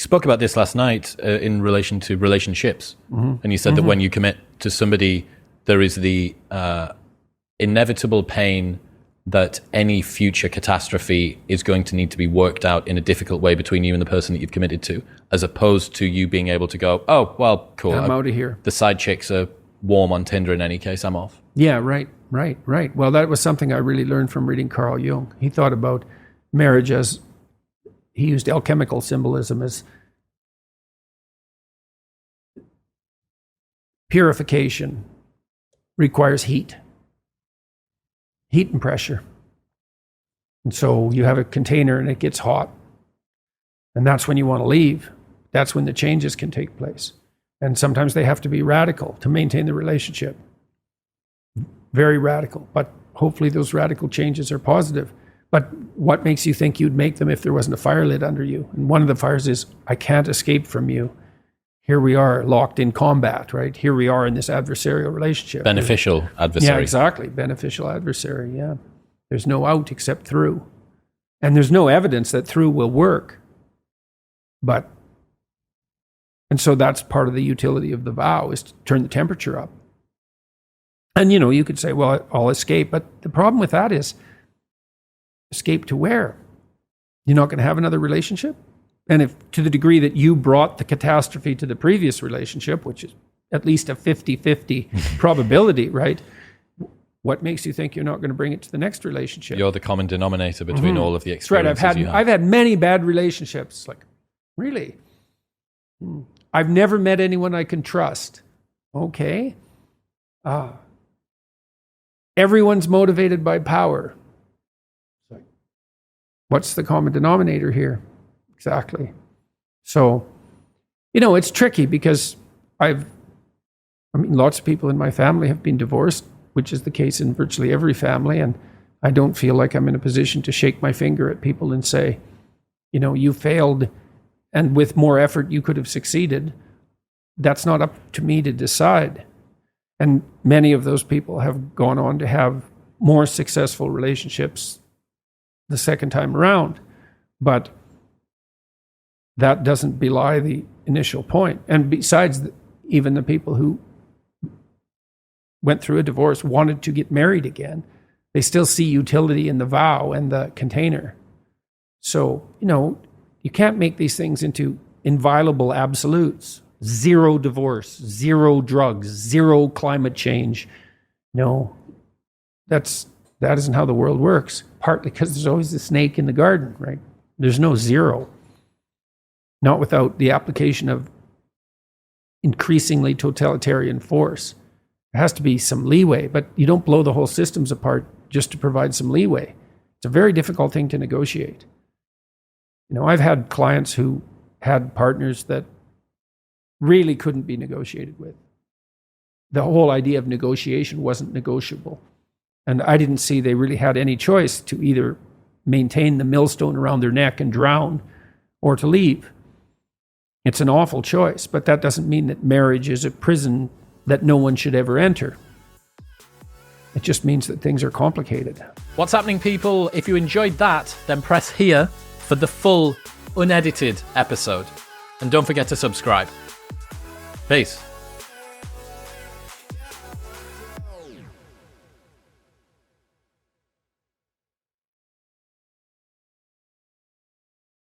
spoke about this last night in relation to relationships. And you said that when you commit to somebody, there is the inevitable pain that any future catastrophe is going to need to be worked out in a difficult way between you and the person that you've committed to, as opposed to you being able to go, oh, well, cool. I'm out of here. The side chicks are warm on Tinder in any case. I'm off. Yeah, right. Well, that was something I really learned from reading Carl Jung. He thought about marriage as, he used alchemical symbolism as purification requires heat and pressure. And so you have a container and it gets hot. And that's when you want to leave. That's when the changes can take place. And sometimes they have to be radical to maintain the relationship. Very radical. But hopefully those radical changes are positive. But what makes you think you'd make them if there wasn't a fire lit under you? And one of the fires is, I can't escape from you. Here we are locked in combat, right? Here we are in this adversarial relationship. Beneficial adversary. Yeah, exactly. Beneficial adversary, yeah. There's no out except through. And there's no evidence that through will work. And so that's part of the utility of the vow, is to turn the temperature up. And, you could say, well, I'll escape. But the problem with that is, escape to where? You're not going to have another relationship? And if to the degree that you brought the catastrophe to the previous relationship, which is at least a 50-50 probability, right? What makes you think you're not going to bring it to the next relationship? You're the common denominator between all of the experiences. That's right. I've had many bad relationships. Like, really? I've never met anyone I can trust. Okay. Everyone's motivated by power. What's the common denominator here? Exactly. So, it's tricky because lots of people in my family have been divorced, which is the case in virtually every family. And I don't feel like I'm in a position to shake my finger at people and say, you failed, and with more effort you could have succeeded. That's not up to me to decide. And many of those people have gone on to have more successful relationships the second time around. But that doesn't belie the initial point. And besides, even the people who went through a divorce wanted to get married again, they still see utility in the vow and the container. So, you can't make these things into inviolable absolutes. 0 divorce, 0 drugs, 0 climate change. No, that isn't how the world works. Partly because there's always the snake in the garden, right? There's no 0. Not without the application of increasingly totalitarian force. There has to be some leeway, but you don't blow the whole systems apart just to provide some leeway. It's a very difficult thing to negotiate. I've had clients who had partners that really couldn't be negotiated with. The whole idea of negotiation wasn't negotiable. And I didn't see they really had any choice to either maintain the millstone around their neck and drown or to leave. It's an awful choice, but that doesn't mean that marriage is a prison that no one should ever enter. It just means that things are complicated. What's happening, people? If you enjoyed that, then press here for the full, unedited episode. And don't forget to subscribe. Peace.